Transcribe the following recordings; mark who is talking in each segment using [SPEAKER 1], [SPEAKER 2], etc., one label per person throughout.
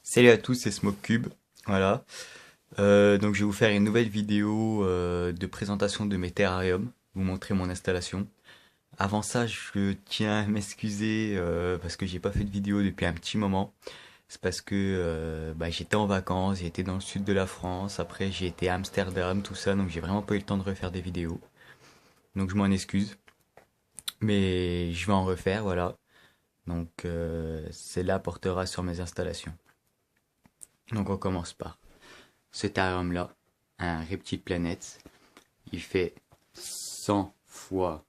[SPEAKER 1] Salut à tous, c'est SmokeCube. Voilà. Donc je vais vous faire une nouvelle vidéo de présentation de mes terrariums, vous montrer mon installation. Avant ça, je tiens à m'excuser parce que j'ai pas fait de vidéo depuis un petit moment. C'est parce que j'étais en vacances, j'ai été dans le sud de la France, après j'ai été à Amsterdam, tout ça, donc j'ai vraiment pas eu le temps de refaire des vidéos. Donc je m'en excuse, mais je vais en refaire, voilà. Donc celle-là portera sur mes installations. Donc on commence par ce terrarium-là, un reptile planète. Il fait 100 fois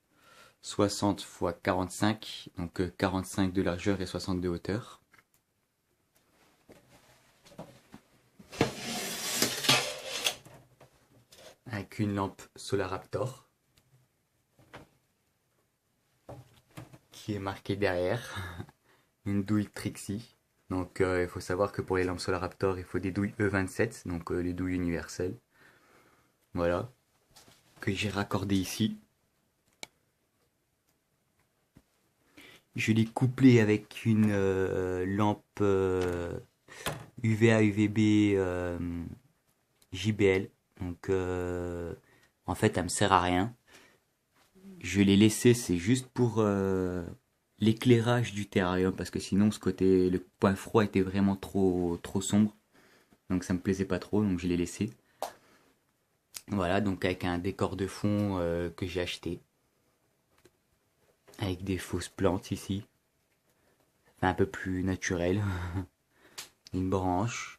[SPEAKER 1] 60 fois 45, donc 45 de largeur et 60 de hauteur. Avec une lampe Solaraptor qui est marquée derrière, une douille Trixie. Donc il faut savoir que pour les lampes Solaraptor, il faut des douilles E27, donc les douilles universelles. Voilà, que j'ai raccordé ici. Je l'ai couplé avec une lampe UVA UVB JBL. Donc en fait elle me sert à rien. Je l'ai laissé, c'est juste pour l'éclairage du terrarium parce que sinon ce côté, le point froid était vraiment trop sombre. Donc ça me plaisait pas trop, donc je l'ai laissé. Voilà, donc avec un décor de fond que j'ai acheté. Avec des fausses plantes ici. Un peu plus naturel. Une branche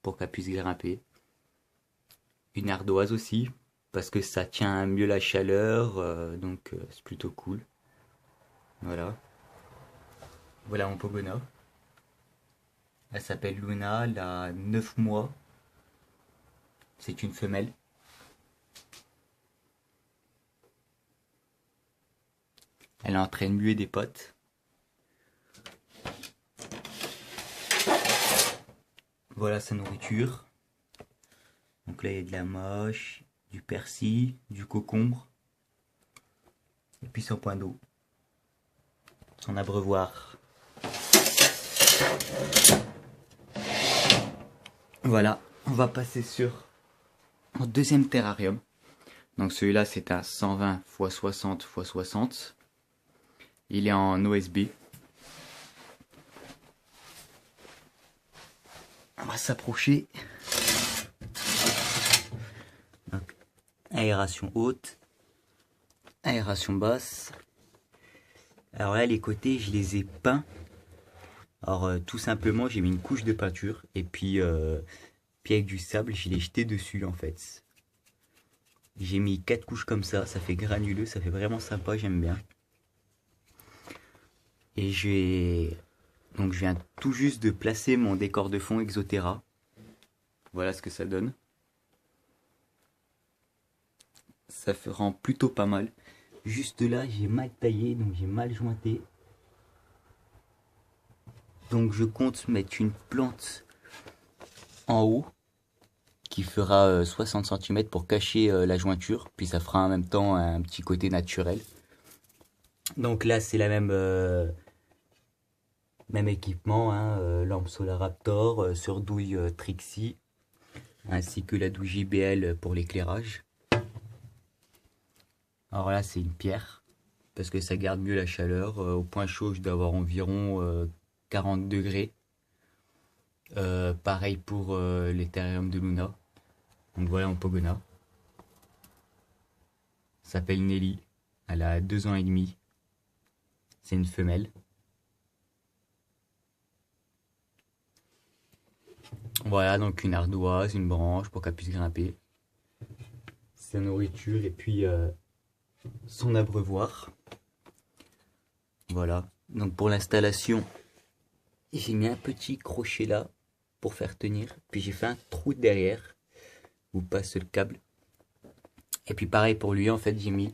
[SPEAKER 1] pour qu'elle puisse grimper. Une ardoise aussi, parce que ça tient mieux la chaleur, donc c'est plutôt cool. Voilà. Voilà mon Pogona. Elle s'appelle Luna, elle a 9 mois. C'est une femelle. Elle est en train de muer des potes. Voilà sa nourriture. Donc là il y a de la mâche, du persil, du concombre. Et puis son point d'eau. Son abreuvoir. Voilà, on va passer sur mon deuxième terrarium. Donc celui-là c'est un 120 x 60 x 60. Il est en OSB. On va s'approcher. Donc, aération haute, aération basse. Alors là les côtés je les ai peints. Alors tout simplement j'ai mis une couche de peinture et puis avec du sable je l'ai jeté dessus en fait. J'ai mis 4 couches comme ça fait granuleux, ça fait vraiment sympa, j'aime bien. Et donc je viens tout juste de placer mon décor de fond Exoterra. Voilà ce que ça donne. Ça rend plutôt pas mal. Juste là j'ai mal taillé, donc j'ai mal jointé. Donc je compte mettre une plante en haut qui fera 60 cm pour cacher la jointure, puis ça fera en même temps un petit côté naturel. Donc là c'est la même équipement, hein, lampe Solaraptor, surdouille Trixie, ainsi que la douille JBL pour l'éclairage. Alors là c'est une pierre, parce que ça garde mieux la chaleur. Au point chaud je dois avoir environ 40 degrés. Pareil pour l'Ethereum de Luna. Donc voilà mon Pogona. S'appelle Nelly. Elle a 2 ans et demi. C'est une femelle. Voilà, donc une ardoise, une branche pour qu'elle puisse grimper. Sa nourriture et puis son abreuvoir. Voilà. Donc pour l'installation, j'ai mis un petit crochet là pour faire tenir. Puis j'ai fait un trou derrière où passe le câble. Et puis pareil pour lui, en fait, j'ai mis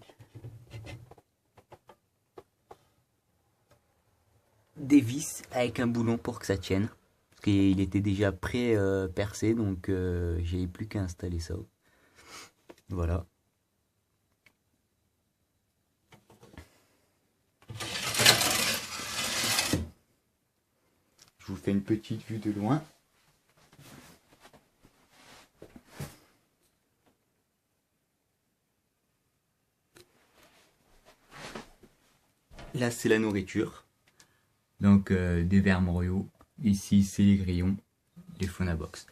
[SPEAKER 1] des vis avec un boulon pour que ça tienne. Parce qu'il était déjà pré-percé, donc j'avais plus qu'à installer ça. Voilà. Je vous fais une petite vue de loin. Là, c'est la nourriture. Donc, des verres Morio. Ici, c'est les grillons, les Phonabox.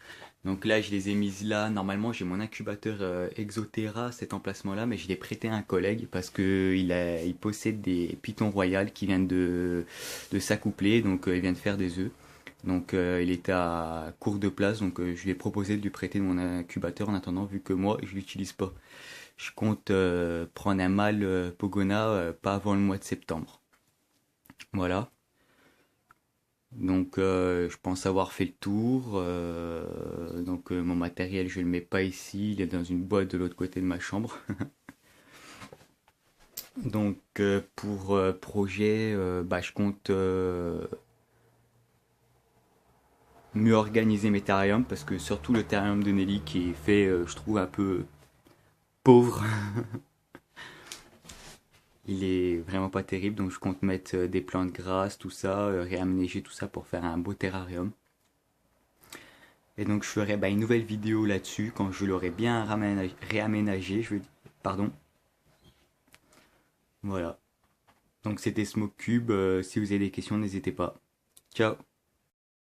[SPEAKER 1] Donc là, je les ai mises là. Normalement, j'ai mon incubateur Exotera à cet emplacement-là, mais je l'ai prêté à un collègue parce que il possède des pitons royales qui viennent de s'accoupler. Donc, il vient de faire des œufs. Donc, il était à court de place. Donc, je lui ai proposé de lui prêter mon incubateur en attendant, vu que moi, je l'utilise pas. Je compte prendre un mâle Pogona pas avant le mois de septembre. Voilà. Donc je pense avoir fait le tour. Donc mon matériel je le mets pas ici, il est dans une boîte de l'autre côté de ma chambre. Donc pour projet, bah, je compte mieux organiser mes terrariums parce que surtout le terrarium de Nelly qui est fait, je trouve un peu pauvre. Il est vraiment pas terrible, donc je compte mettre des plantes grasses, tout ça, réaménager tout ça pour faire un beau terrarium. Et donc je ferai bah, une nouvelle vidéo là-dessus quand je l'aurai bien réaménagé, je veux dire. Pardon. Voilà. Donc c'était Smoke Cube. Si vous avez des questions, n'hésitez pas. Ciao.